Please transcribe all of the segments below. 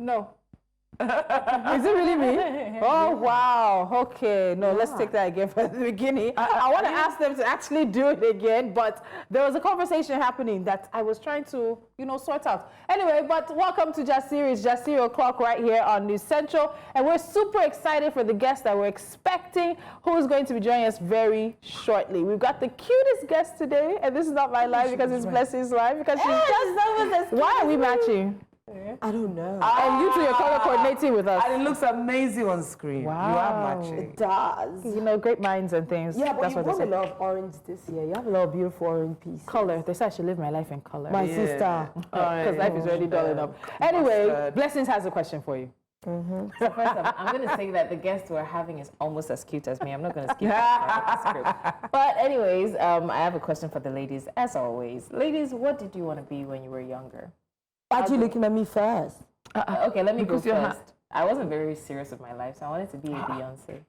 No. Is it really me? Oh, wow. Okay. No, let's take that again from the beginning. I want to ask them to actually do it again, but there was a conversation happening that I was trying to, sort out. Anyway, but welcome to Jasiri. It's Jasiri O'Clock right here on News Central. And we're super excited for the guest that we're expecting, who is going to be joining us very shortly. We've got the cutest guest today, and this is not my live because it's Blessing's live, because she's just... Why are we matching? I don't know. And you two, you're color coordinating with us. And it looks amazing on screen. Wow. You are matching. It does. Great minds and things. Yeah, but that's you what have a lot of orange this year. You have a lot of beautiful orange pieces. Color. They say I should live my life in color. My sister. Because life is already dull enough. Anyway, Blessings has a question for you. So first off, I'm going to say that the guest we're having is almost as cute as me. I'm not going to skip that part of the script. But anyways, I have a question for the ladies, as always. Ladies, what did you want to be when you were younger? Why are you looking at me first? Okay, let me go first. I wasn't very serious with my life, so I wanted to be a Beyonce.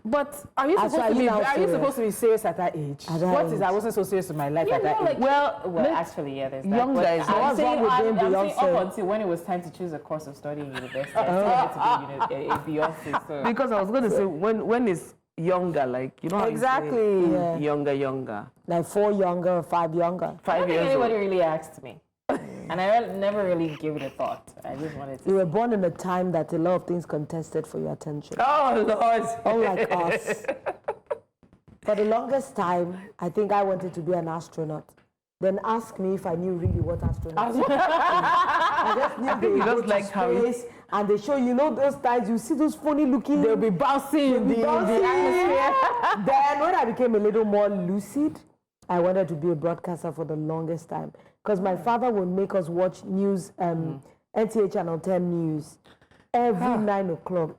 But are you supposed to be serious at that age? What is I wasn't so serious with my life at that age? Well, actually, yeah, there's that. Young guys. I'm saying up until when it was time to choose a course of study in university, I wanted to be a Beyonce. So. Because I was going to say, when it's younger, like, you know how exactly. You say, younger. Like 4 younger, 5 younger. 5 years old. Anybody really asked me. And I never really gave it a thought. I just wanted to. You were born in a time that a lot of things contested for your attention. Oh, Lord. Unlike us. For the longest time, I think I wanted to be an astronaut. Then ask me if I knew really what astronauts were. I just knew they go to space and they show, those times you see those funny looking... They'll be bouncing in the atmosphere. Then when I became a little more lucid, I wanted to be a broadcaster for the longest time. Because my father would make us watch news, NTA Channel 10 news, every 9 o'clock.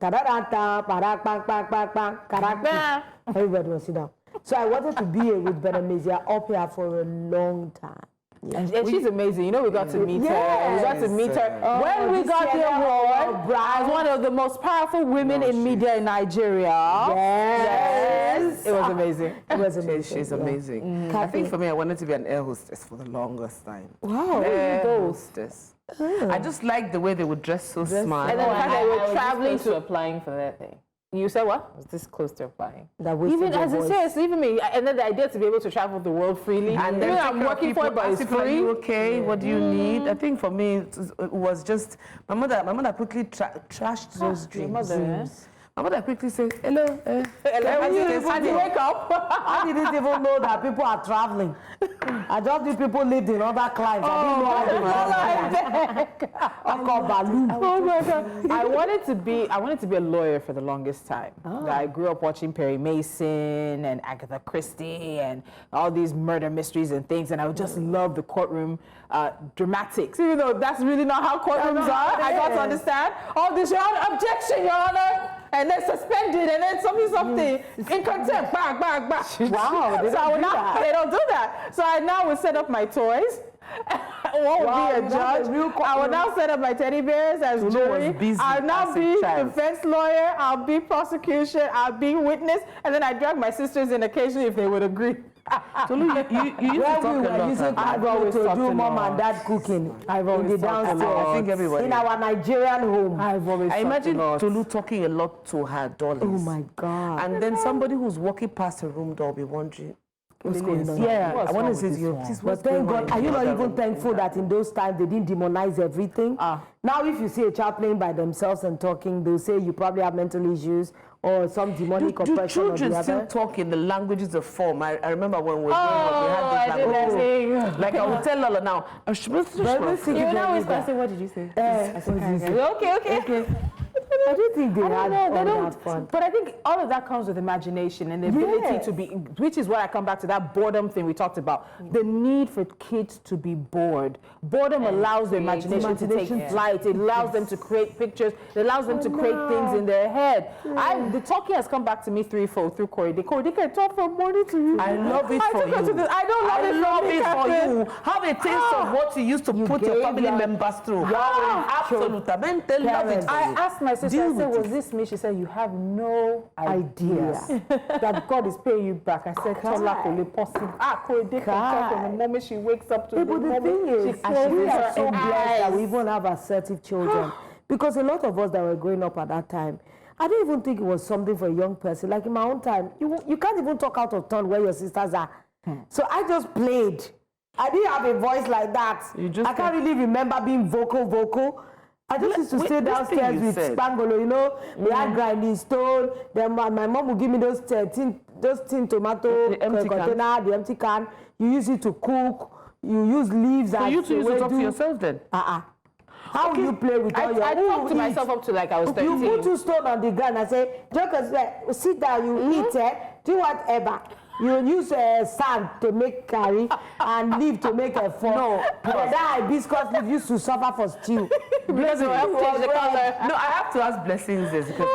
Everybody will sit down. So I wanted to be with Benamizia up here for a long time. Yeah. And she's amazing. We got to meet her. We got to meet her when we got the award as one of the most powerful women in media in Nigeria. Yes. It was amazing. It was amazing. She's amazing. I think for me, I wanted to be an air hostess for the longest time. Wow. Air hostess. I just liked the way they would dress so smart. And then I was traveling to applying for that thing. You said what? I was this close to applying. Even as it says, even me, and then the idea to be able to travel the world freely. And then I'm working for it, but it's free. Are you okay? Yeah. What do you need? I think for me, it was just my mother quickly trashed those dreams. My mother quickly said, hello. How did you wake up? I didn't even know that people are traveling. I just knew people lived in other climes. I didn't know Oh my God. I wanted to be a lawyer for the longest time. I grew up watching Perry Mason and Agatha Christie and all these murder mysteries and things, and I would just love the courtroom dramatics. Even though that's really not how courtrooms are. I got to understand all this, Your Honor, objection, Your Honor. And then suspended, and then something, in contempt, bang. Wow, they don't do that. So I now will set up my toys. One would be a judge. I will now set up my teddy bears as jury. I'll now be defense lawyer. I'll be prosecution. I'll be witness. And then I drag my sisters in occasionally if they would agree. So you used to talk a lot. I've always to do mom and dad cooking. I've always in the downstairs. I think everybody. In our Nigerian home. I imagine Tolu talking a lot to her dollies. Oh my God. And then somebody who's walking past her room door will be wondering, what's going on? Yeah, I want to say to you, but thank God, are you not even thankful that in those times they didn't demonize everything? Now if you see a child playing by themselves and talking, they'll say you probably have mental issues or some demonic oppression. Do children still talk in the languages of form? I remember when we were growing up, we had this language. Like I will tell Lola now. You know always say, what did you say? Okay. I don't think they had fun. But I think all of that comes with imagination and the ability to be, which is why I come back to that boredom thing we talked about. The need for kids to be bored. Boredom allows the imagination to take flight. It allows them to create pictures. It allows them to create things in their head. The talking has come back to me threefold through Corey. Corey can talk from morning to evening. I love it for you. I don't love it for you. Have a taste of what you used to put your family members through. Absolutely. Love it. I asked my sister, I said, was this me? She said, you have no idea that God is paying you back. I said, Tola, possible. Corey can talk from the moment she wakes up to the moment she closes her eyes. So blessed that we even have assertive children. Because a lot of us that were growing up at that time, I don't even think it was something for a young person. Like in my own time, you can't even talk out of turn where your sisters are. So I just played. I didn't have a voice like that. I can't really remember being vocal. I just used to stay downstairs with Spangolo, you know. We had grinding stone. Then my mom would give me those tin tomato container, the empty can. You use it to cook. You use leaves. So you two used to talk to yourself then? How will you play with all your... I talked to myself up to like I was 13. You put 2 stones on the ground and say, Joker, sit down, you eat, do whatever. You use sand to make curry and leaf to make a fork. No, that hibiscus leaf used to suffer for stew. Blessing. No, I have to ask Blessings this because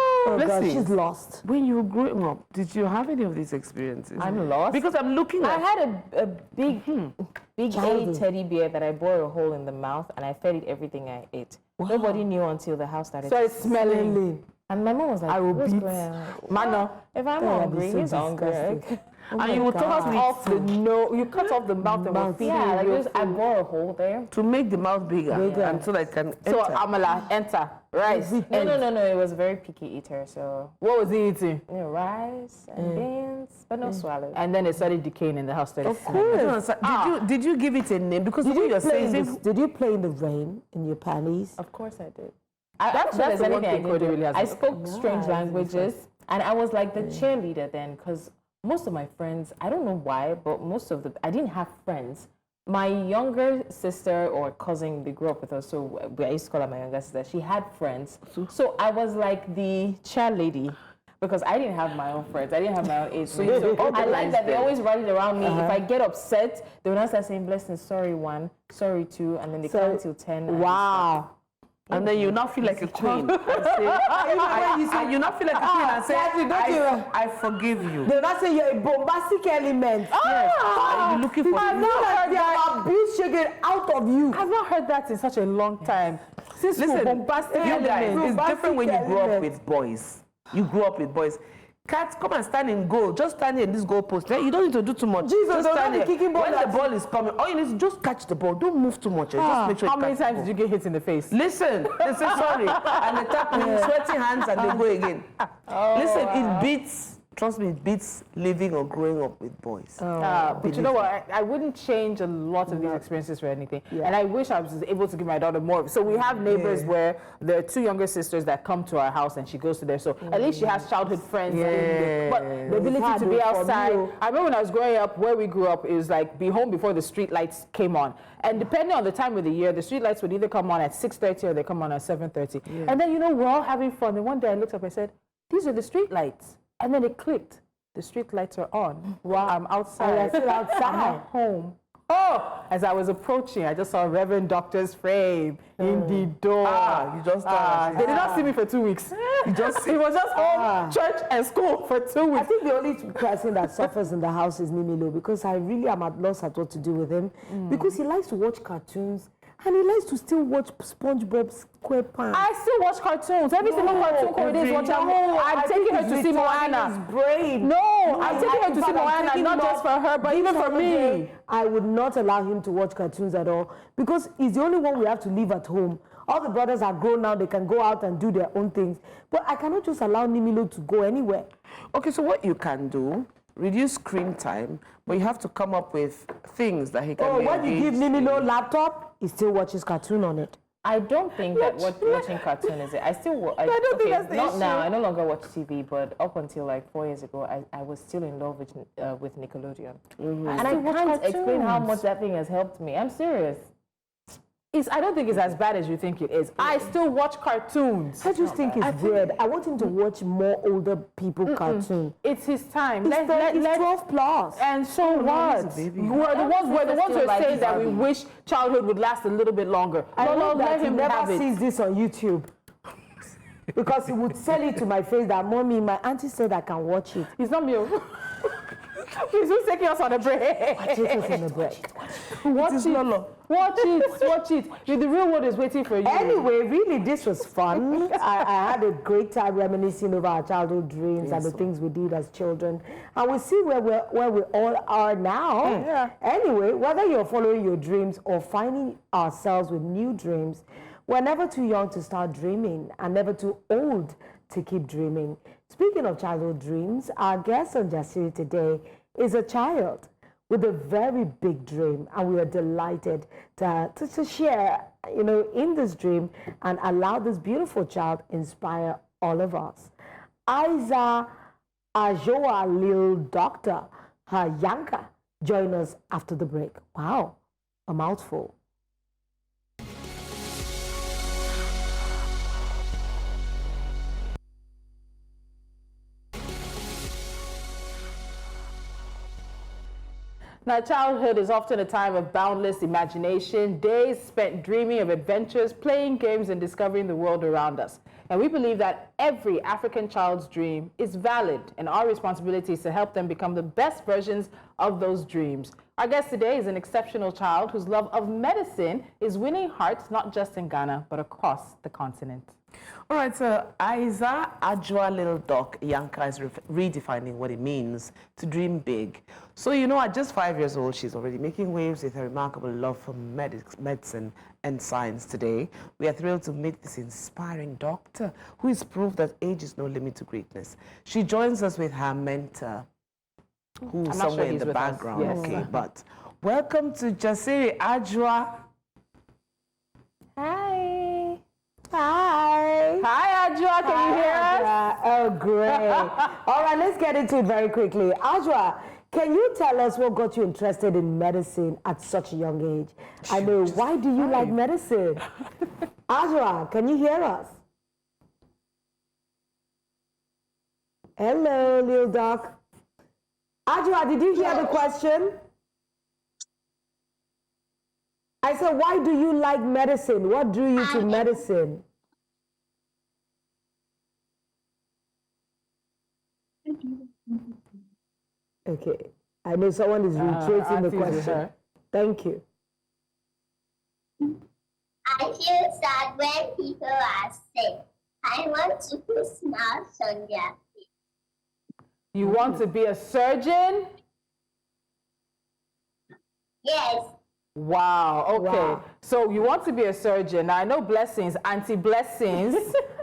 God, she's lost. When you were growing up, did you have any of these experiences? I'm lost. Because I'm looking at... I had a big A teddy bear that I bore a hole in the mouth and I fed it everything I ate. Wow. Nobody knew until the house started. So it's smelling. And my mom was like, I will beat. Mano, if I'm hungry, he's hungry. And you would cut off the nose, you cut off the mouth and were feeding I bore a hole there. to make the mouth bigger and so that it can enter. So amala, enter, rice. No, it was a very picky eater, so... What was he eating? Rice and beans, but no swallows. And then it started decaying in the house. Of course. Did you give it a name? Because did you play in the rain in your panties? Of course I did. That's the one thing Cody really has. I spoke strange languages, and I was like the cheerleader then, because most of my friends, I don't know why, but I didn't have friends. My younger sister or cousin, they grew up with us, so I used to call her my younger sister. She had friends. So I was like the cheerleader because I didn't have my own friends. I didn't have my own age. So I like that they always rallied around me. If I get upset, they would not start saying, Blessing, sorry 1, sorry 2, and then they count till 10. Wow. And then you not feel like a queen. You not feel like a queen and say, I forgive you. They not say you're a bombastic element. Yes. You're looking for... I've not heard that abuse shaken out of you. I've not heard that in such a long time. Since bombastic you guys, element. it's different when you grow up with boys. You grew up with boys. Cats, come and stand in goal. Just stand in this goal post. You don't need to do too much. Jesus, just stand there. kicking ball. When the ball is coming, all you need is just catch the ball. Don't move too much. Just make sure How many times did you get hit in the face? Listen, they say sorry. And they tap me, sweaty hands, and they go again. Listen, it beats, trust me, it beats living or growing up with boys. But you know what? I wouldn't change a lot of these experiences for anything. Yeah. And I wish I was able to give my daughter more. So we have neighbors where there are 2 younger sisters that come to our house and she goes to there. So at least she has childhood friends. But the ability to be outside. I remember when I was growing up, where we grew up, it was like be home before the street lights came on. And depending on the time of the year, the street lights would either come on at 6:30 or they come on at 7:30. Yeah. And then, we're all having fun. And one day I looked up and I said, these are the street lights. And then it clicked. The street lights are on. Wow. I'm outside. I'm still outside. I'm at home. As I was approaching, I just saw Reverend Doctor's frame in the door. You just they did not see me for 2 weeks. It was just home, church, and school for 2 weeks. I think the only person that suffers in the house is Nimilo, because I really am at loss at what to do with him. Because he likes to watch cartoons. And he likes to still watch SpongeBob SquarePants. I still watch cartoons. Every single cartoon Corey is watching. I'm taking her to see Moana. No, I'm taking her to see Moana, not just for her, but even for me. I would not allow him to watch cartoons at all because he's the only one we have to leave at home. All the brothers are grown now. They can go out and do their own things. But I cannot just allow Nimilo to go anywhere. Okay, so what you can do, reduce screen time, but you have to come up with things that he can when you give Nimilo laptop, he still watches cartoon on it. I don't think that watching cartoon is it. I still I don't think that's the issue. Now. I no longer watch TV, but up until like 4 years ago, I was still in love with Nickelodeon. And I can't explain how much that thing has helped me. I'm serious. I don't think it's as bad as you think it is. I still watch cartoons. I just think it's weird. I want him to watch more older people cartoons. It's his time. He's 12 plus. And so what? We're the ones who are saying that we wish childhood would last a little bit longer. I hope that he never sees this on YouTube. Because he would sell it to my face that, Mommy, my auntie said I can watch it. It's not me. He's just taking us on a break. Watch it. The real world is waiting for you. Anyway, really, this was fun. I had a great time reminiscing over our childhood dreams and the things we did as children. And we see where we all are now. Anyway, whether you're following your dreams or finding ourselves with new dreams, we're never too young to start dreaming and never too old to keep dreaming. Speaking of childhood dreams, our guest on Jasiri today is a child with a very big dream, and we are delighted to share, in this dream and allow this beautiful child inspire all of us. Aizza AdjoaLilDoc Yankah join us after the break. Wow, a mouthful. Now, childhood is often a time of boundless imagination, days spent dreaming of adventures, playing games, and discovering the world around us. And we believe that every African child's dream is valid, and our responsibility is to help them become the best versions of those dreams. Our guest today is an exceptional child whose love of medicine is winning hearts not just in Ghana, but across the continent. All right, so Aizza AdjoaLilDoc Yankah is redefining what it means to dream big. So, at just 5 years old, she's already making waves with her remarkable love for medicine and science. Today, we are thrilled to meet this inspiring doctor who is proof that age is no limit to greatness. She joins us with her mentor, who is somewhere in the background. Yes. Okay, but welcome to Jasiri Adjoa. Hi. Hi. Hi, Adjoa. Can you hear us? Oh, great. All right, let's get into it very quickly. Adjoa, can you tell us what got you interested in medicine at such a young age? I know, why do you like medicine? Adjoa, can you hear us? Hello, Lil Doc. Adjoa, did you hear the question? I said, why do you like medicine? What drew you to medicine? Okay, I know someone is reiterating the question. Thank you. I feel sad when people are sick. I want to put smiles on their face. You want to be a surgeon? Yes. Wow, okay. Wow. So you want to be a surgeon. Now, I know Blessings, Auntie Blessings,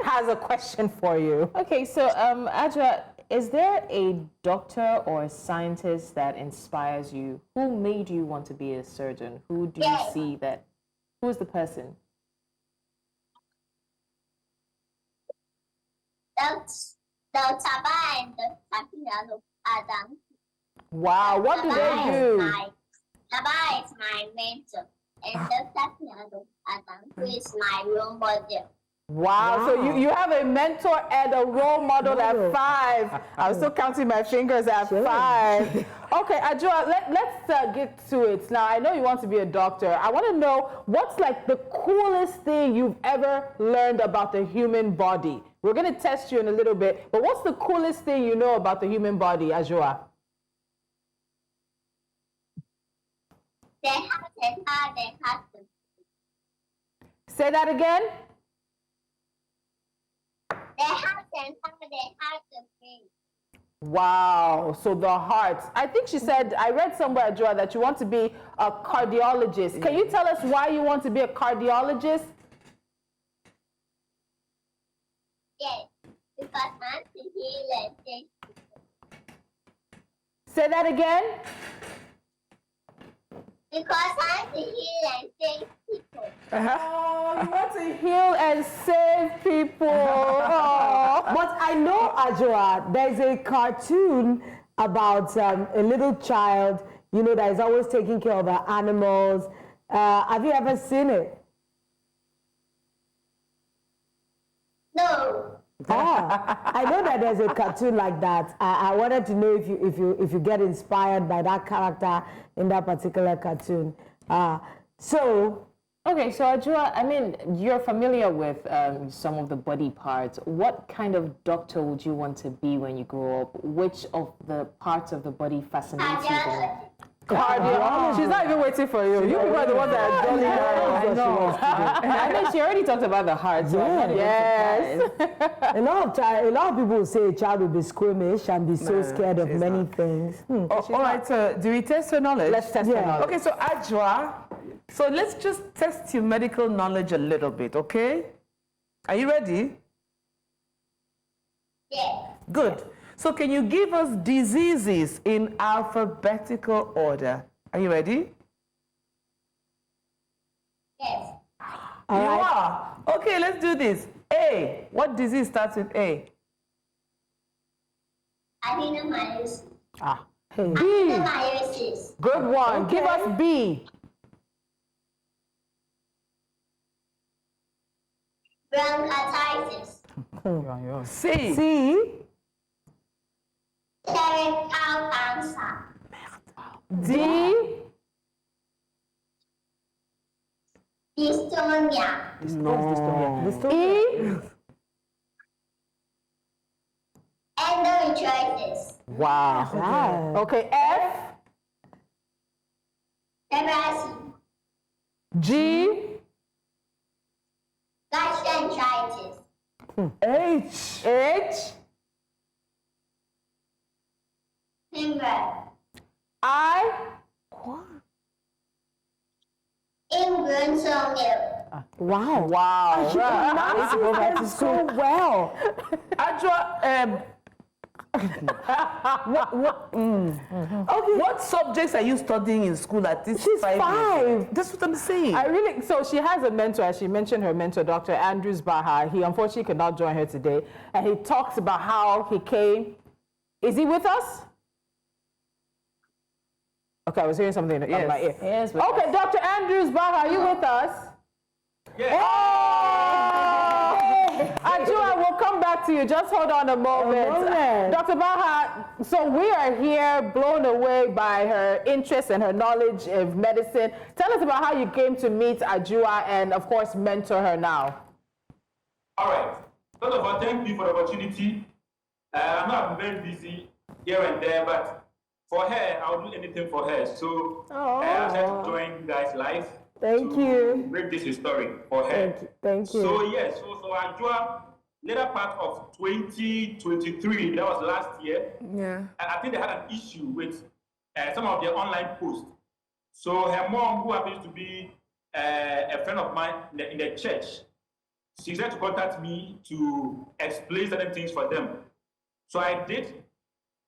has a question for you. Okay, so Adjoa, is there a doctor or a scientist that inspires you? Who made you want to be a surgeon? Who do you see that? Who is the person? Dr. Baha and Dr. Adam. Wow, what do they do? Baha is my mentor, and Dr. Adam, who is my role model. Wow, so you have a mentor and a role model at 5. I was still counting my fingers at 5. Okay, Adjoa, let's get to it. Now, I know you want to be a doctor. I want to know what's like the coolest thing you've ever learned about the human body. We're going to test you in a little bit, but what's the coolest thing you know about the human body, Adjoa? They have the heart, they have the Say that again. They have the heart, they have the brain. Wow, so the heart. I think she said, I read somewhere, Adjoa, that you want to be a cardiologist. Can you tell us why you want to be a cardiologist? Yes, because I want to heal and save people. Say that again. Because I want to heal and save people. Oh, you want to heal and save people. Oh. But I know, Adjoa, there's a cartoon about a little child, that is always taking care of her animals. Have you ever seen it? No. I know that there's a cartoon like that. I wanted to know if you get inspired by that character in that particular cartoon. Okay, so Adjoa, I mean, you're familiar with some of the body parts. What kind of doctor would you want to be when you grow up? Which of the parts of the body fascinates you the most? Cardio. She's not even waiting for you. You people are the ones that are jolly her. I know. I know she already talked about the heart, so I'm not even surprised. A lot of people will say a child will be squeamish and be so scared of many things. All right, so do we test her knowledge? Let's test her knowledge. Okay, so Adjoa, So let's just test your medical knowledge a little bit, okay? Are you ready? Yes. Good. So can you give us diseases in alphabetical order? Are you ready? Yes. You are. Okay, let's do this. A. What disease starts with A? Adenomyosis. B. Adenomyosis. Good one. Give us B. Bronchitis. C. C. Cervical cancer. D. Dystonia. E. Endometriosis. Wow. Wow. Okay. F. Leprosy. G. Gastroenteritis. H. H. Fever. I. Ingrown toenail. Wow. Wow. That's so well. Adjoa, what subjects are you studying in school at this She's 5 years? 5. That's what I'm saying. So she has a mentor, as she mentioned her mentor, Dr. Baha. He unfortunately could not join her today. And he talks about how he came. Is he with us? Okay, I was hearing something in my ear. Yes. Okay, Dr. Baha, are you with us? Yes. Oh! Adjoa, we'll come back to you. Just hold on a moment. Dr. Baha, so we are here blown away by her interest and her knowledge of medicine. Tell us about how you came to meet Adjoa and, of course, mentor her now. All right. First of all, thank you for the opportunity. I know I've been very busy here and there, but for her, I'll do anything for her. So I decided to join you guys live. Thank you. Break this story for her. Thank you. So yes, so Adjoa, later part of 2023, that was last year. Yeah. I think they had an issue with some of their online posts. So her mom, who happens to be a friend of mine in the church, she said to contact me to explain certain things for them. So I did,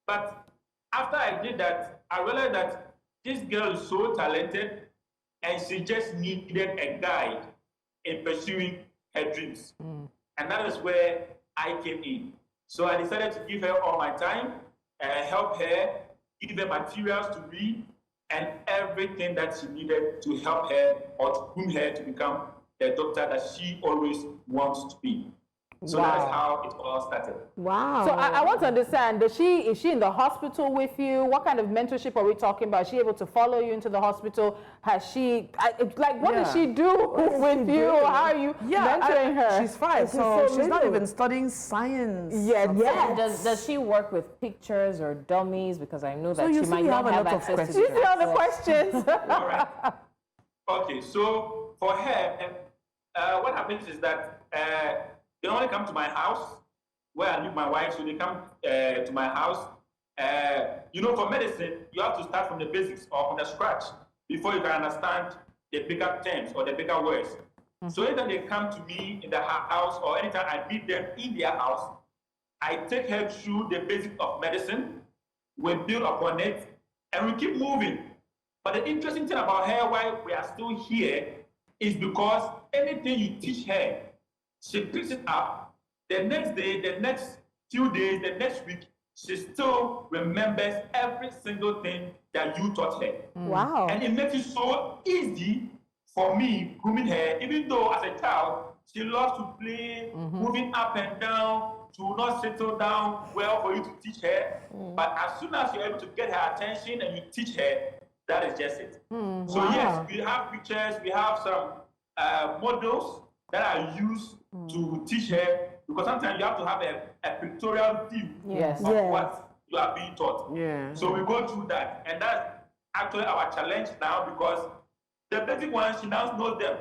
but after I did that, I realized that this girl is so talented and she just needed a guide in pursuing her dreams. And that is where I came in. So I decided to give her all my time, help her, give her materials to read, and everything that she needed to help her or to groom her to become the doctor that she always wants to be. So that is how it all started. Wow. So I want to understand, is she in the hospital with you? What kind of mentorship are we talking about? Is she able to follow you into the hospital? Has she, what does she do with you? How are you mentoring her? She's 5, so she's not even studying science. Yes. Does she work with pictures or dummies? Because I know that you she see might we not have a have lot of access questions. to You see all the questions. All right. Okay, so for her, what happens is that they only come to my house where I live my wife, so they come to my house. For medicine, you have to start from the basics or from the scratch before you can understand the bigger terms or the bigger words. So anytime they come to me in the house or anytime I meet them in their house, I take her through the basics of medicine, we build upon it, and we keep moving. But the interesting thing about her, why we are still here, is because anything you teach her, she picks it up. The next day, the next few days, the next week, she still remembers every single thing that you taught her. Wow. And it makes it so easy for me grooming her, even though as a child, she loves to play, moving up and down. She will not settle down well for you to teach her. But as soon as you're able to get her attention and you teach her, that is just it. So yes, we have pictures, we have some models that are used to teach her, because sometimes you have to have a pictorial view of what you are being taught. Yeah. So we go through that, and that's actually our challenge now, because the basic ones, she now knows them.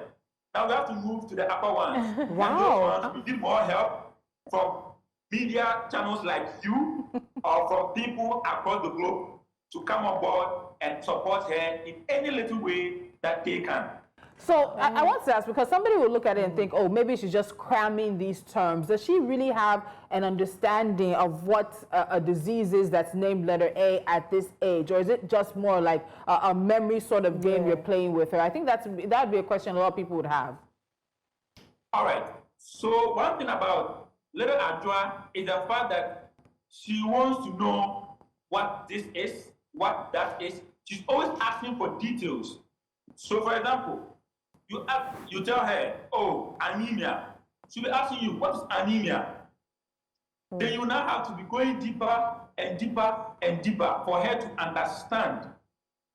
Now we have to move to the upper ones. Wow. And those ones, we need more help from media channels like you or from people across the globe to come on board and support her in any little way that they can. So I want to ask, because somebody will look at it and think, oh, maybe she's just cramming these terms. Does she really have an understanding of what a disease is that's named letter A at this age? Or is it just more like a memory sort of game you're playing with her? I think that'd be a question a lot of people would have. All right. So one thing about little Adjoa is the fact that she wants to know what this is, what that is. She's always asking for details. So for example, you tell her, oh, anemia. She'll be asking you, what is anemia? Then you now have to be going deeper and deeper and deeper for her to understand.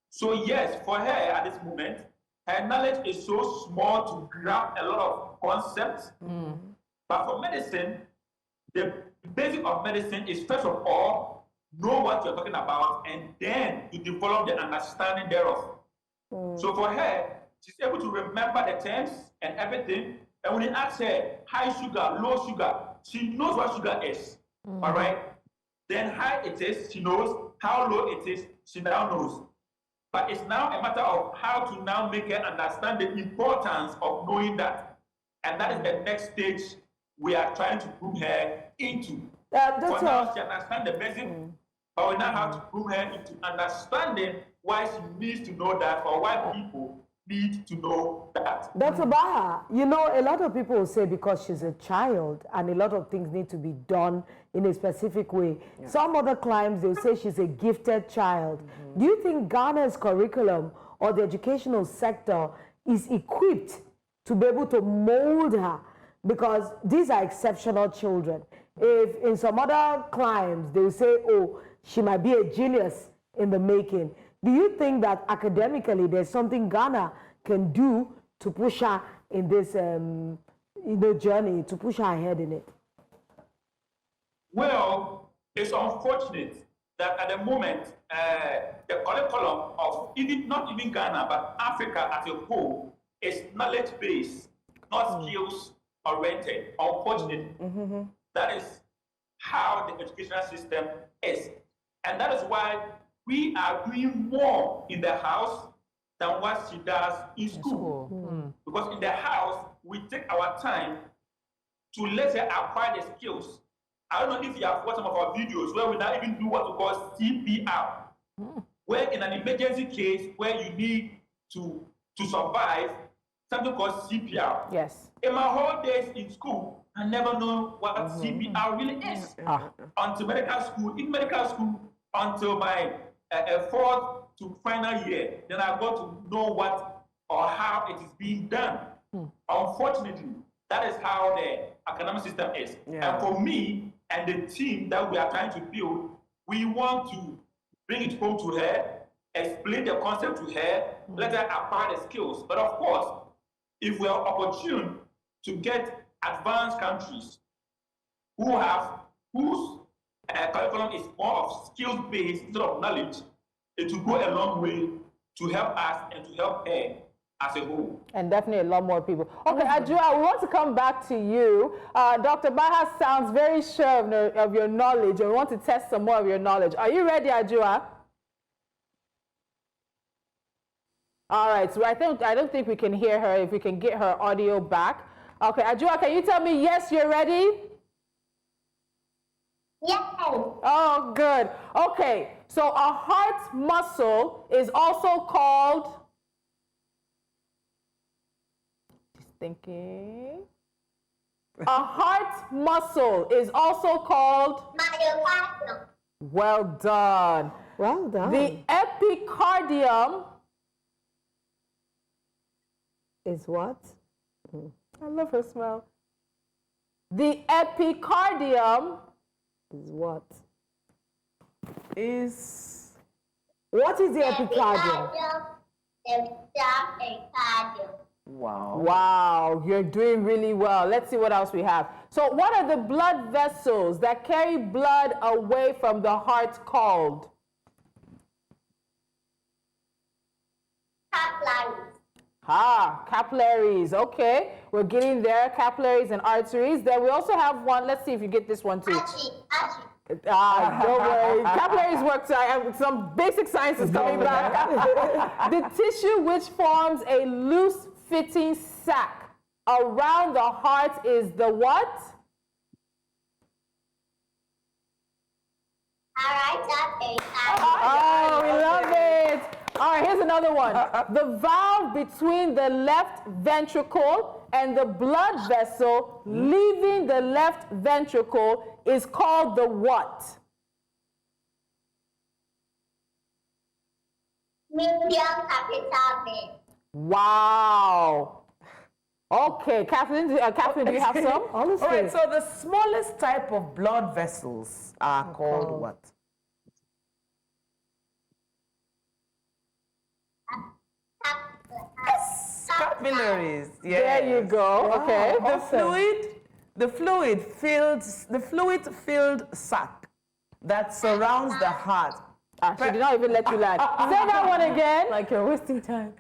So yes, for her at this moment, her knowledge is so small to grab a lot of concepts. But for medicine, the basic of medicine is first of all, know what you're talking about, and then you develop the understanding thereof. So for her, she's able to remember the terms and everything. And when you ask her high sugar, low sugar, she knows what sugar is. All right? Then high it is, she knows. How low it is, she now knows. But it's now a matter of how to now make her understand the importance of knowing that. And that is the next stage we are trying to groom her into. For now, she understands the basic, but we now have to groom her into understanding why she needs to know that, or why people need to know that. Dr. Baha, you know, a lot of people will say because she's a child and a lot of things need to be done in a specific way. Some other clients, they'll say she's a gifted child. Do you think Ghana's curriculum or the educational sector is equipped to be able to mold her? Because these are exceptional children. If in some other climes, they'll say, oh, she might be a genius in the making. Do you think that academically there's something Ghana can do to push her in this journey, to push her ahead in it? Well, it's unfortunate that at the moment, the curriculum of not even Ghana, but Africa as a whole is knowledge-based, not skills-oriented. Unfortunately, that is how the educational system is. And that is why we are doing more in the house than what she does in school. Because in the house, we take our time to let her acquire the skills. I don't know if you have watched some of our videos where we now even do what we call CPR, where in an emergency case where you need to survive, something called CPR. Yes. In my whole days in school, I never know what CPR really is. Until medical school, until my fourth to final year, then I got to know what or how it is being done. Unfortunately, that is how the academic system is. And for me and the team that we are trying to build, we want to bring it home to her, explain the concept to her, let her acquire the skills. But of course, if we are opportune to get advanced countries whose curriculum is more of skills-based instead of knowledge, it will go a long way to help us and to help her as a whole. And definitely a lot more people. Okay, Adjoa, we want to come back to you. Dr. Baha sounds very sure of your knowledge, and we want to test some more of your knowledge. Are you ready, Adjoa? All right, so I don't think we can hear her. If we can get her audio back. Okay, Adjoa, can you tell me, yes, you're ready? Yes. Oh, good. Okay, so a heart muscle is also called... Just thinking. A heart muscle is also called... Myocardium. Well done. Well done. The epicardium... is what? I love her smile. The epicardium is what? What is the epicardium? Wow. Wow, you're doing really well. Let's see what else we have. So what are the blood vessels that carry blood away from the heart called? Capillaries. Capillaries. Okay, we're getting there. Capillaries and arteries. Then we also have one. Let's see if you get this one too. Don't worry. Capillaries work. Some basic science is coming back. The tissue which forms a loose fitting sac around the heart is the what? Oh, we love it. All right, here's another one. The valve between the left ventricle and the blood vessel leaving the left ventricle is called the what? Medium capital vein. Wow. Okay, Catherine, do you have some? Honestly. All right, so the smallest type of blood vessels are called what? Capillaries. Yes. There you go. Okay. The fluid-filled sac that surrounds the heart. She did not even let you land. Say that one again. Like you're wasting time.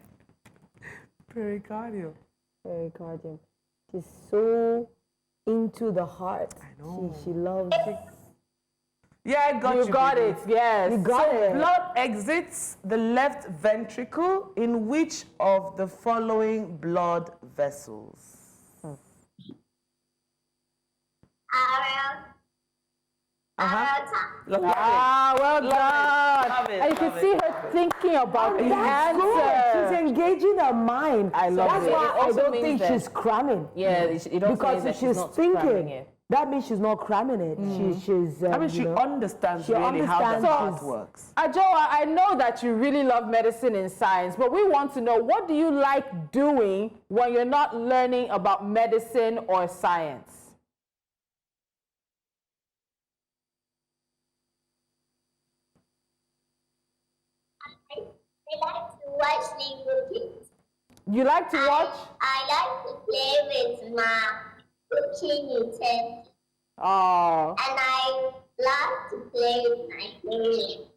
Pericardium. Pericardium. She's so into the heart. I know. She loves it. Yeah, I got you. You got baby. it. Yes. You got it. Blood exits the left ventricle in which of the following blood vessels? Aorta. Well done. Love it, And you can love see it. her thinking about the That's answer. good. She's engaging her mind. I love That's it. why It I also don't means think that- she's cramming. Yeah, it also Because means that if she's she's not cramming thinking, it. that means she's not cramming it. She's. I mean, you she know, understands she really how the understands heart she's- works. Adjoa, I know that you really love medicine and science, but we want to know, what do you like doing when you're not learning about medicine or science? I like to watch Lego kids. You like to watch? I like to play with my cooking utensils. Oh, And I love to play with my family.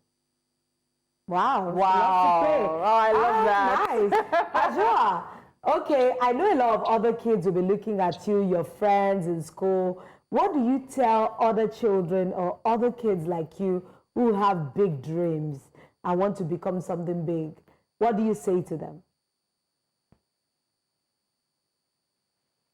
Wow. wow. She loves to Oh, I love that. Nice. Adjoa, okay, I know a lot of other kids will be looking at you, your friends in school. What do you tell other children or other kids like you who have big dreams and want to become something big? What do you say to them?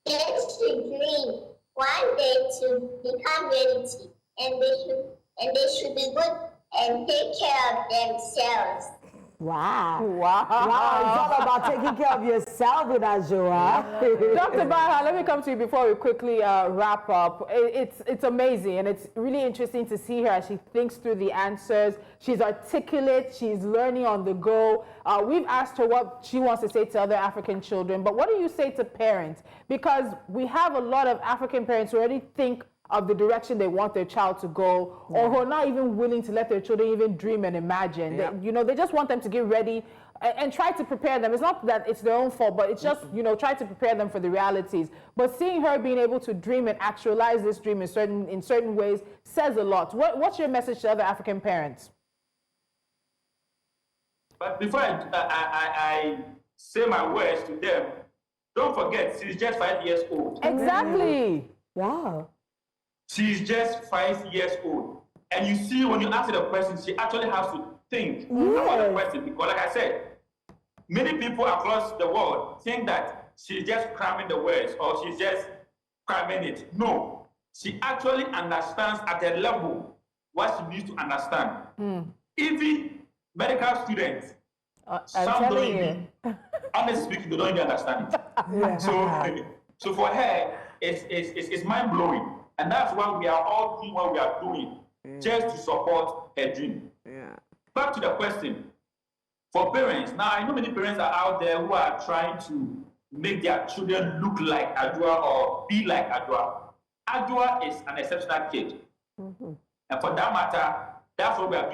They should dream one day to become reality, and they should be good and take care of themselves. Wow. Wow. Wow, it's all about taking care of yourself with Adjoa. Dr. Baha, let me come to you before we quickly wrap up. It's amazing, and it's really interesting to see her as she thinks through the answers. She's articulate, she's learning on the go. We've asked her what she wants to say to other African children, but what do you say to parents? Because we have a lot of African parents who already think of the direction they want their child to go, or who are not even willing to let their children even dream and imagine. Yeah. They just want them to get ready and try to prepare them. It's not that it's their own fault, but it's just, try to prepare them for the realities. But seeing her being able to dream and actualize this dream in certain ways says a lot. What's your message to other African parents? But before I say my words to them, don't forget, she's just 5 years old. Exactly. Wow. She's just 5 years old. And you see, when you ask her the question, she actually has to think about the question. Because like I said, many people across the world think that she's just cramming the words or she's just cramming it. No, she actually understands at a level what she needs to understand. Even medical students, some don't even, honestly speaking, they don't even understand it. So for her, it's mind-blowing. And that's why we are all doing what we are doing, just to support her dream. Yeah. Back to the question. For parents, now I know many parents are out there who are trying to make their children look like Adjoa or be like Adjoa. Adjoa is an exceptional kid. And for that matter, that's what we are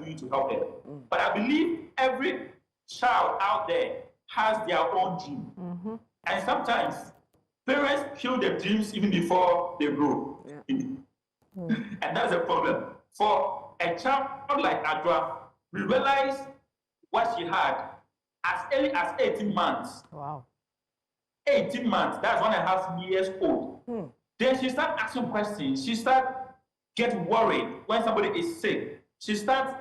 doing to help her. But I believe every child out there has their own dream. And sometimes parents kill their dreams even before they grow. And that's a problem. For a child like Adjoa, we realize what she had as early as 18 months. Wow. 18 months, that's 1.5 years old. Then she starts asking questions. She starts getting worried when somebody is sick. She starts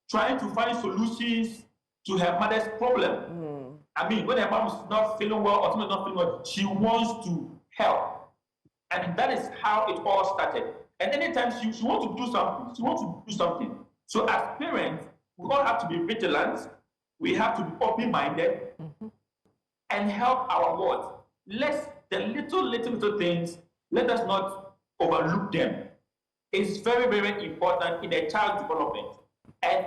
trying to find solutions to her mother's problem. I mean, when her mom is not feeling well or something not feeling well, she wants to help. And that is how it all started. And anytime she wants to do something, she wants to do something. So as parents, we all have to be vigilant. We have to be open-minded and help our words. The little things, let us not overlook them. It's very, very important in a child's development. And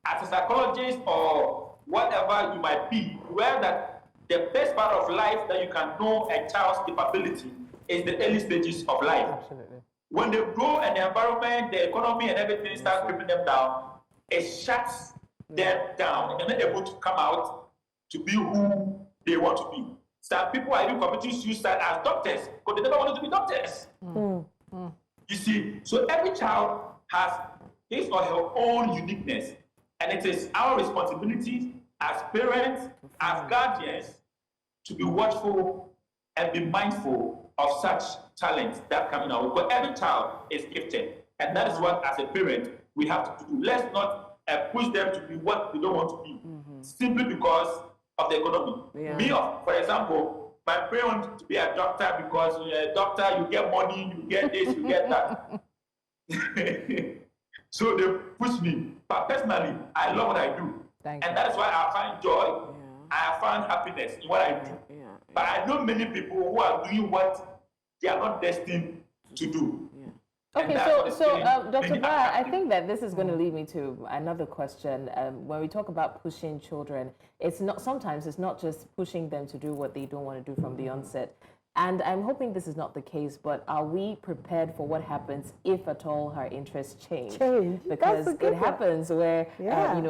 as a psychologist or whatever you might be, aware that the best part of life that you can know a child's capability is the early stages of life. Absolutely. When they grow and the environment, the economy and everything starts creeping them down, it shuts them down. They're not able to come out to be who they want to be. Some people are even committing suicide as doctors because they never wanted to be doctors. You see, so every child has his or her own uniqueness, and it is our responsibility as parents, as guardians, to be watchful and be mindful of such talents that come in our way. Because every child is gifted, and that is what, as a parent, we have to do. Let's not push them to be what they don't want to be, simply because of the economy. Me, for example, my parents want to be a doctor because a doctor, you get money, you get this, you get that. So they push me. But personally, I love what I do. And that is why I find joy, I find happiness in what I do. But I know many people who are doing what they are not destined to do. Okay, so Dr. Baha, I think that this is going to lead me to another question. When we talk about pushing children, sometimes it's not just pushing them to do what they don't want to do from the onset. And I'm hoping this is not the case, but are we prepared for what happens if at all her interests change? Because it happens where,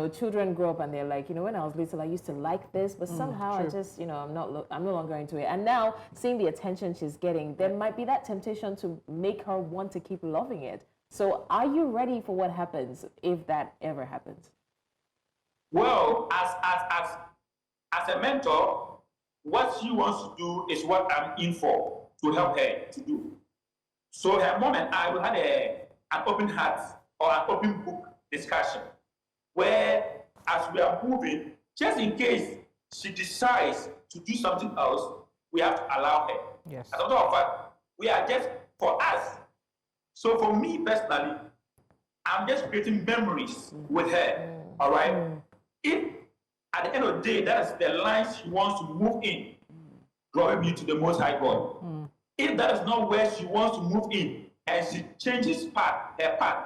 children grow up and they're like, when I was little, I used to like this, but somehow I just, I'm no longer into it. And now seeing the attention she's getting, there might be that temptation to make her want to keep loving it. So are you ready for what happens if that ever happens? Well, as a mentor, what she wants to do is what I'm in for, to help her to do. So her mom and I will have an open heart or an open book discussion where, as we are moving, just in case she decides to do something else, we have to allow her. Yes. As a matter of fact, we are just for us. So for me personally, I'm just creating memories with her. All right? If at the end of the day, that is the line she wants to move in, glory be to the Most High God. If that is not where she wants to move in, and she changes her path,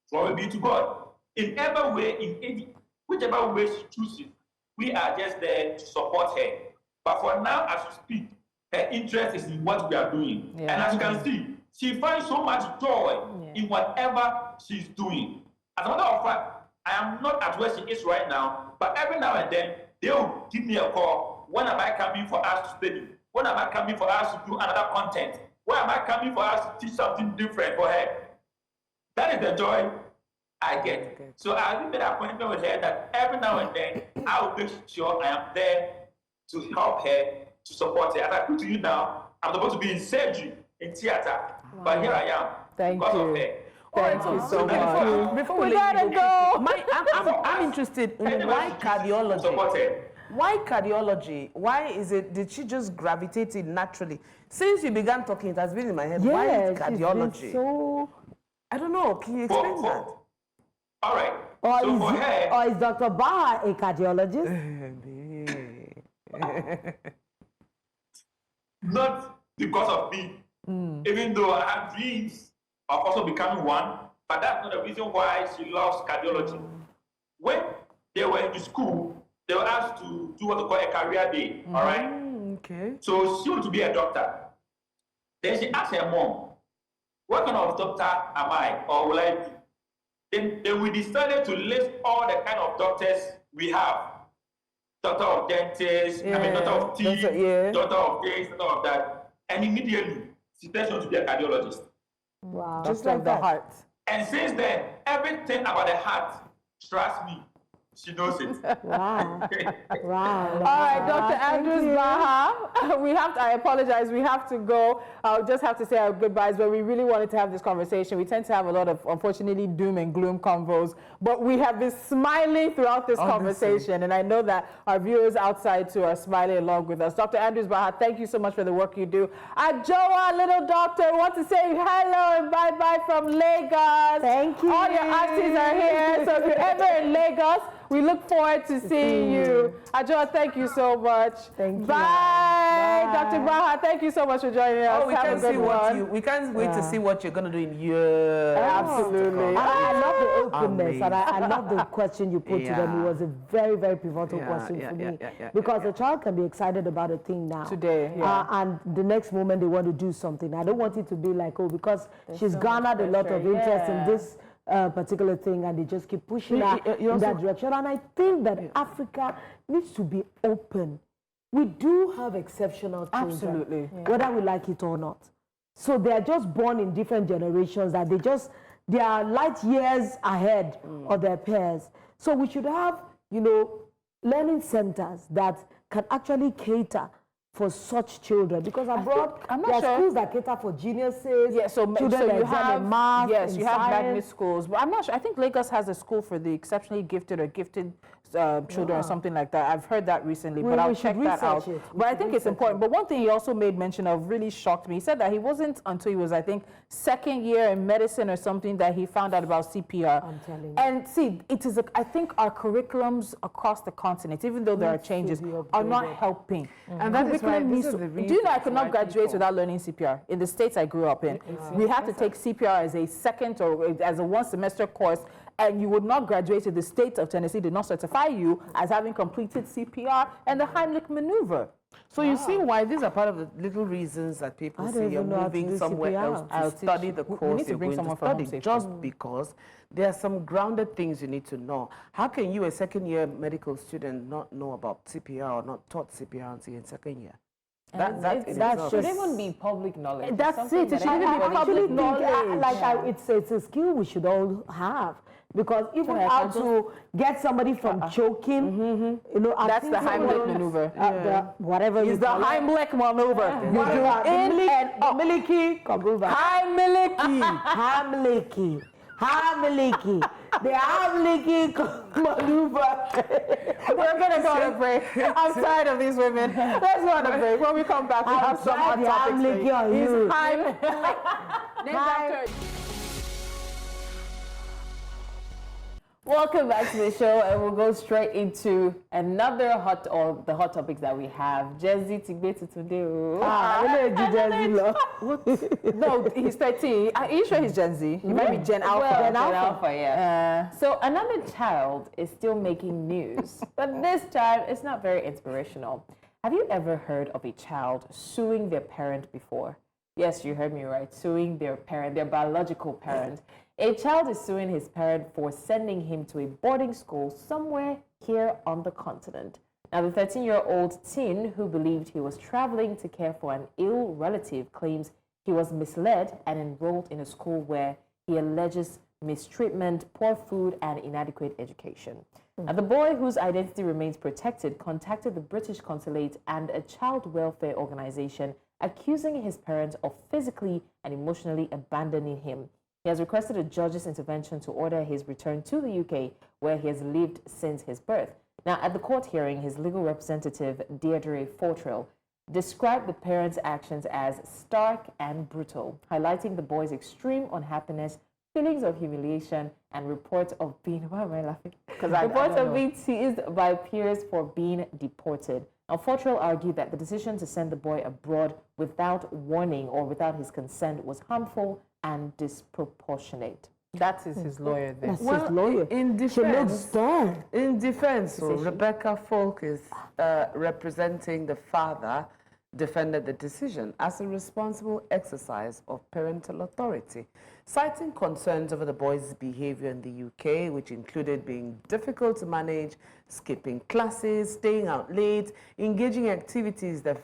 glory be to God. In every way, whichever way she chooses, we are just there to support her. But for now, as we speak, her interest is in what we are doing. And as you can see, she finds so much joy in whatever she's doing. As a matter of fact, I am not at where she is right now, but every now and then, they'll give me a call. When am I coming for us to study? When am I coming for us to do another content? When am I coming for us to teach something different for her? That is the joy I get. So I made an appointment with her that every now and then, I will make sure I am there to help her, to support her. As I put to you now, I'm supposed to be in surgery, in theater, but here I am because of her. Thank you so much. Before we gotta go. I'm interested in why cardiology. Why cardiology? Why is it? Did she just gravitate it naturally? Since you began talking, it has been in my head. Why is cardiology? So I don't know. Can you explain that? All right. Or is Dr. Baha a cardiologist? Not because of me, even though I have dreams of also becoming one, but that's not the reason why she loves cardiology. When they were in school, they were asked to do what they call a career day, all right? Okay. So she wanted to be a doctor. Then she asked her mom, what kind of doctor am I, or will I be? Then we decided to list all the kind of doctors we have. Doctor of dentists, doctor of teeth, doctor of this, doctor of that. And immediately, she said she wanted to be a cardiologist. Wow. Just like the heart. And since then, everything about the heart, trust me, She knows it. Wow. Wow. All right, Dr. Andrews Baha, I apologize, we have to go. I'll just have to say our goodbyes, but we really wanted to have this conversation. We tend to have a lot of, unfortunately, doom and gloom convos, but we have been smiling throughout this conversation, and I know that our viewers outside too are smiling along with us. Dr. Andrews Baha, thank you so much for the work you do. Adjoa, little doctor, want to say hello and bye-bye from Lagos. Thank you. All your aunties are here, so if you're ever in Lagos, we look forward to seeing you. Adjoa, thank you so much. Thank you. Bye. Dr. Baha, thank you so much for joining us. Oh, we can't see we can't wait to see what you're going to do in years. Absolutely. I love the openness, and I love the question you put to them. It was a very, very pivotal question for me. Because a child can be excited about a thing now. Today, and the next moment they want to do something. I don't want it to be like, oh, because she's garnered a lot of interest in this particular thing, and they just keep pushing her in that direction. And I think that Africa needs to be open. We do have exceptional children, Absolutely. whether we like it or not. So they are just born in different generations, and they are light years ahead of their peers. So we should have, learning centers that can actually cater for such children, because abroad there are schools that cater for geniuses. Yeah, so children that you excel have in math, yes, in you have science. magnet schools, but I'm not sure. I think Lagos has a school for the exceptionally gifted or gifted children or something like that. I've heard that recently, but I'll check that out. But I think it's important. But one thing he also made mention of really shocked me. He said that he wasn't until he was, I think, second year in medicine or something that he found out about CPR. I'm telling you. And see, it is. I think our curriculums across the continent, even though there are changes, are not helping. And that is why this is the reason. Do you know I could not graduate without learning CPR? In the States I grew up in, we had to take CPR as a second or as a one-semester course, and you would not graduate. The state of Tennessee did not certify you as having completed CPR and the Heimlich maneuver. So you see why these are part of the little reasons that people say you're moving somewhere else to study the course you're going to study, just because there are some grounded things you need to know. How can you, a second-year medical student, not know about CPR or not taught CPR until in second year? That should even be public knowledge. That's it. It should even be public knowledge. It's a skill we should all have. Because even how to get somebody from choking, that's the Heimlich maneuver. Whatever is the Heimlich maneuver. You do in and up. Heimlich the Heimlich maneuver. We're gonna go on a break. I'm tired of these women. Let's go on a break. When we come back, we have some hot topics for you. Heimlich. Welcome back to the show, and we'll go straight into another the hot topics that we have. Gen Z Tigbetu today. No, he's 13. Are you sure he's Gen Z? He might be Gen Alpha. Gen Alpha, yeah. So another child is still making news, but this time it's not very inspirational. Have you ever heard of a child suing their parent before? Yes, you heard me right. Suing their parent, their biological parent. A child is suing his parent for sending him to a boarding school somewhere here on the continent. Now, the 13-year-old teen who believed he was traveling to care for an ill relative claims he was misled and enrolled in a school where he alleges mistreatment, poor food, and inadequate education. Now, the boy, whose identity remains protected, contacted the British consulate and a child welfare organization, accusing his parents of physically and emotionally abandoning him. He has requested a judge's intervention to order his return to the UK, where he has lived since his birth. Now, at the court hearing, his legal representative, Deirdre Fortrell, described the parents' actions as stark and brutal, highlighting the boy's extreme unhappiness, feelings of humiliation, and reports of being, why am I laughing? Reports of being teased by peers for being deported. Now, Fortrell argued that the decision to send the boy abroad without warning or without his consent was harmful and disproportionate. That is his lawyer there. That's his lawyer. In defense, so Rebecca Folk is representing the father, defended the decision as a responsible exercise of parental authority, citing concerns over the boy's behavior in the UK, which included being difficult to manage, skipping classes, staying out late, engaging in activities that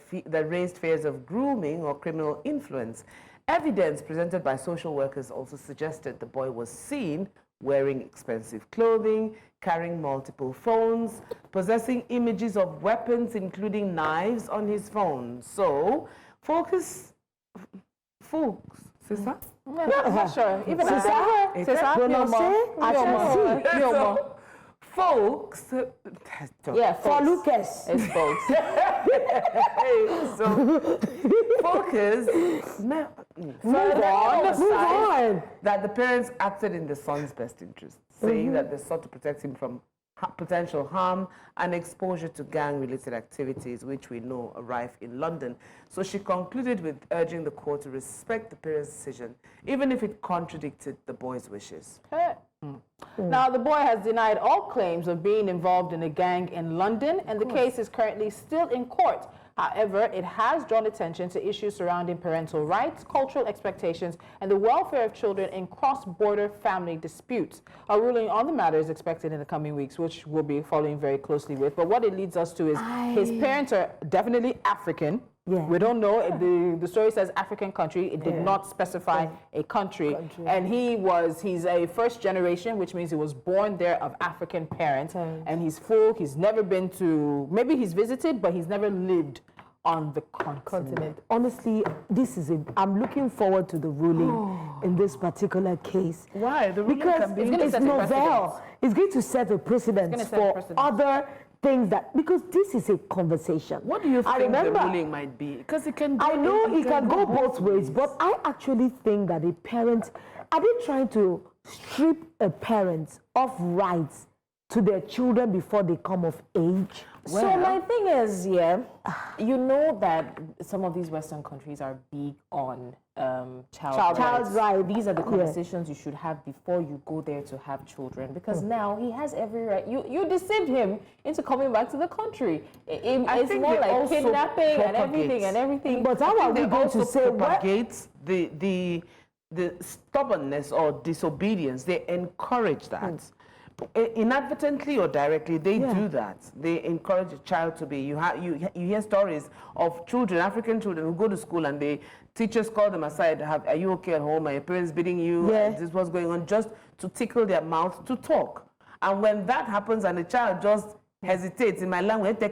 raised fears of grooming or criminal influence. Evidence presented by social workers also suggested the boy was seen wearing expensive clothing, carrying multiple phones, possessing images of weapons, including knives, on his phone. So, folks, c'est ça? I'm not sure. Even C'est ça? Folks, yeah, For folks. Lucas. It's folks. so, focus, Move on. that the parents acted in the son's best interest, saying that they sought to protect him from potential harm and exposure to gang-related activities, which we know are rife in London. So she concluded with urging the court to respect the parents' decision, even if it contradicted the boy's wishes. Now, the boy has denied all claims of being involved in a gang in London, and the case is currently still in court. However, it has drawn attention to issues surrounding parental rights, cultural expectations, and the welfare of children in cross-border family disputes. A ruling on the matter is expected in the coming weeks, which we'll be following very closely with. But what it leads us to is his parents are definitely African. Yeah. We don't know. The story says African country. It did not specify a country. And he's a first generation, which means he was born there of African parents. And he's full. He's never been to, maybe he's visited, but he's never lived on the continent. Honestly, I'm looking forward to the ruling in this particular case. Why? The ruling Because can be it's novel. It's going to set a precedent for other things because this is a conversation. What do you think the ruling might be? Because it can go, I know it can go both ways, but I actually think that a parent, are they trying to strip a parent of rights to their children before they come of age? So my thing is, you know that some of these Western countries are big on child rights. These are the conversations you should have before you go there to have children, because now he has every right. You deceived him into coming back to the country. It's more like kidnapping and everything. But how are we going to say propagates the stubbornness or disobedience? They encourage that. Inadvertently or directly, they do that. They encourage a child to be. You hear stories of children, African children, who go to school and the teachers call them aside. Are you okay at home? Are your parents beating you? This is what's going on, just to tickle their mouth to talk. And when that happens and the child just hesitates, in my language, they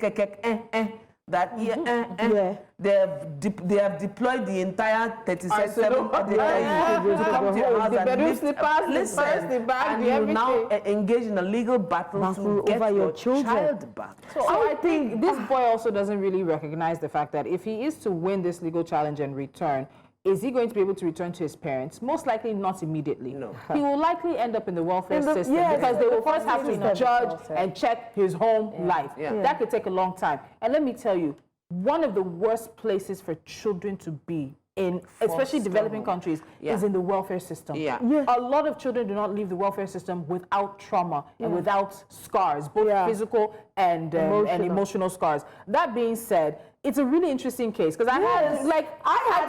have deployed the entire 37 to come to your house and listen, and you now engage in a legal battle to get over your children. Child back. So I think this boy also doesn't really recognize the fact that if he is to win this legal challenge and return, is he going to be able to return to his parents? Most likely not immediately. No. He will likely end up in the welfare system because they will first have to judge and check his home life. That could take a long time. And let me tell you, one of the worst places for children to be in, especially developing countries, is in the welfare system. A lot of children do not leave the welfare system without trauma and without scars, both physical and emotional scars. That being said, it's a really interesting case because I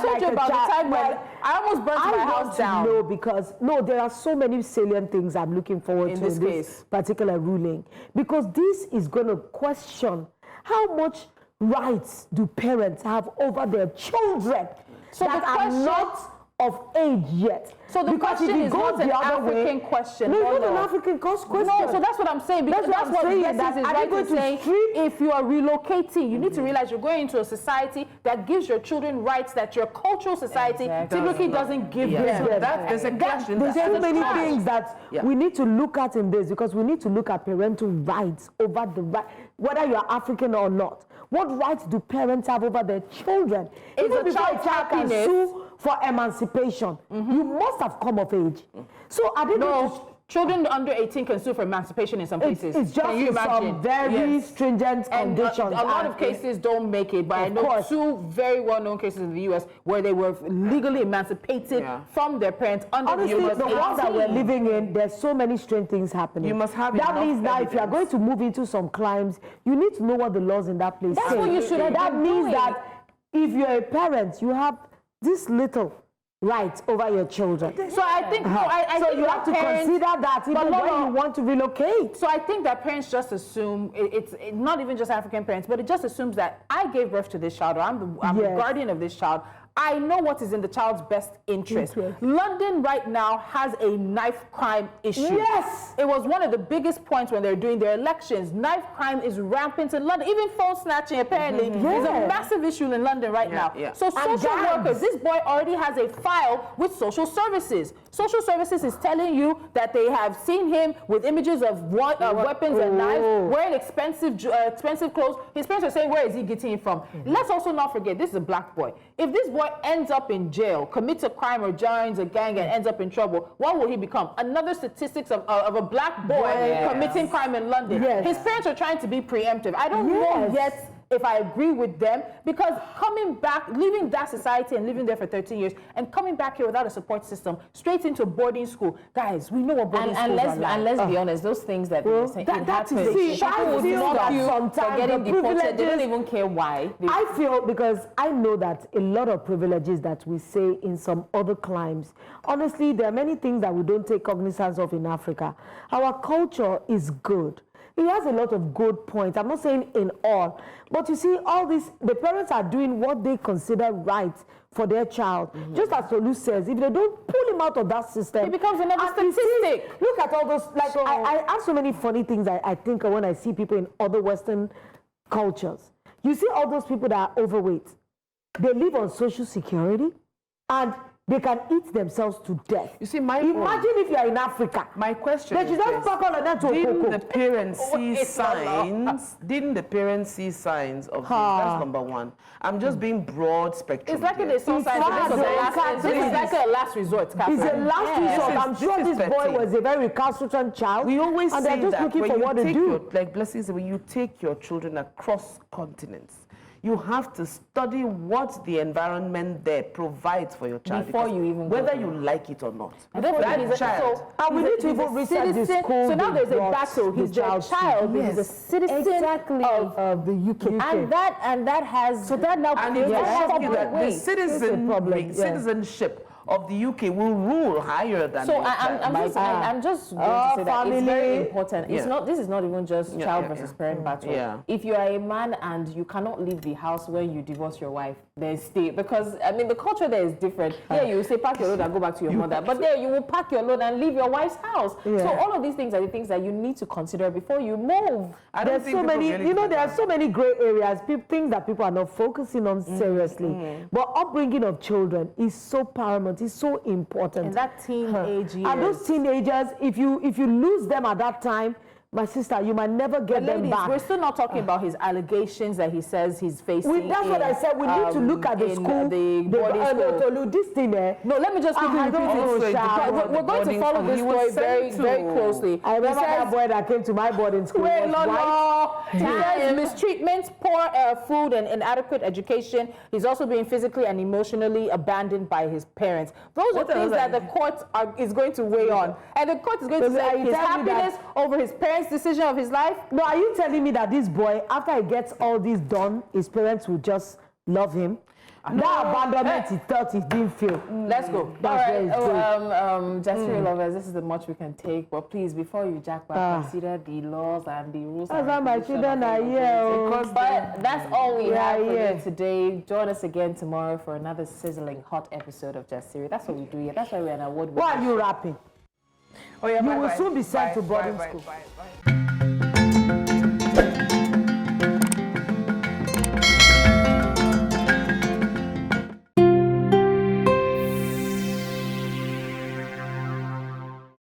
told you about the time when I almost burnt my house down. No, because there are so many salient things I'm looking forward to in this particular ruling, because this is going to question how much rights do parents have over their children that are not of age yet. So the question is not an African question. No, it's not an African question. No, so that's what I'm saying. Because that's what Blessings is right to say. If you are relocating, you need to realize you're going into a society that gives your children rights that your cultural society typically doesn't give them. There's so many things that we need to look at in this, because we need to look at parental rights over the right, whether you are African or not. What rights do parents have over their children? Even before a child can sue for emancipation, you must have come of age. So are they going to... Children under 18 can sue for emancipation in some cases. It's just in some very stringent conditions. A lot of cases don't make it, but I know two very well-known cases in the U.S. where they were legally emancipated from their parents under the age of 18. The world that we're living in, there's so many strange things happening. You must have that means now if you are going to move into some climes, you need to know what the laws in that place say. That's what you should have That means that if you're a parent, you have this little rights over your children. So I think I so think you have to consider that even when you want to relocate. So I think that parents just assume it's not even just African parents, but it just assumes that I gave birth to this child, or I'm the guardian of this child. I know what is in the child's best interest. London right now has a knife crime issue. Yes! It was one of the biggest points when they're doing their elections. Knife crime is rampant in London. Even phone snatching, apparently, is a massive issue in London right now. So social workers, this boy already has a file with social services. Social services is telling you that they have seen him with images of weapons and knives, wearing expensive clothes. His parents are saying, where is he getting it from? Let's also not forget, this is a black boy. If this boy ends up in jail, commits a crime or joins a gang and ends up in trouble, what will he become? Another statistics of a black boy committing crime in London. His parents are trying to be preemptive. I don't know yet if I agree with them, because coming back, leaving that society and living there for 13 years and coming back here without a support system, straight into boarding school. Guys, we know what boarding schools are like. And let's be honest, those things that they're saying, that is it. People will stop you for getting deported. They don't even care why. I feel, because I know that a lot of privileges that we say in some other climes, honestly, there are many things that we don't take cognizance of in Africa. Our culture is good. It has a lot of good points. I'm not saying in all, but you see, all this, the parents are doing what they consider right for their child. Just as Tolu says, if they don't pull him out of that system, he becomes another statistic. Look at all those, like, I have so many funny things I think when I see people in other Western cultures. You see all those people that are overweight. They live on Social Security, and they can eat themselves to death. You see, imagine if you are in Africa. My question is, didn't the parents see signs? Didn't the parents see signs of this? That's number one. I'm just being broad spectrum. It's like they saw signs. This is like a last resort. It's a last resort. I'm sure this boy was a very recalcitrant child. We always say they're just that looking when for you what to take do. like blessings, when you take your children across continents, you have to study what the environment there provides for your child. Before you even whether you like it or not. That child. And we need to even research the school. So now there's a battle. He's a child. He's a citizen of the UK. And that has. So that now. And it has you that the citizenship of the UK will rule higher than. So I'm just going to say that it's very important. It's not. This is not even just child versus parent battle. If you are a man and you cannot leave the house when you divorce your wife, then stay, because I mean the culture there is different. Here you will say pack your load and go back to your mother, but there you will pack your load and leave your wife's house. So all of these things are the things that you need to consider before you move. There's so many, there are so many gray areas, things that people are not focusing on seriously. But upbringing of children is so paramount. It's so important. And that teenage years. And those teenagers, if you lose them at that time, my sister, you might never get them back. We're still not talking about his allegations that he says he's facing. That's what I said. We need to look at the school. The boarding school. This thing, No, let me just quickly repeat it. We're going to follow this story very, very closely. I remember that boy that came to my boarding school. He says mistreatment, poor food, and inadequate education. He's also being physically and emotionally abandoned by his parents. Those are things that the court is going to weigh on. And the court is going to say his happiness over his parents' decision of his life. No, are you telling me that this boy, after he gets all this done, his parents will just love him? That abandonment he thought he didn't feel. Let's go. Jasiri lovers, this is the much we can take, but please, before you jack back, consider the laws and the rules. My children are here. But that's all we have for you today. Join us again tomorrow for another sizzling hot episode of Jasiri. That's what we do here. That's why we're an award winner. Why are you rapping? Oh, yeah, you will soon be sent to boarding school. Bye.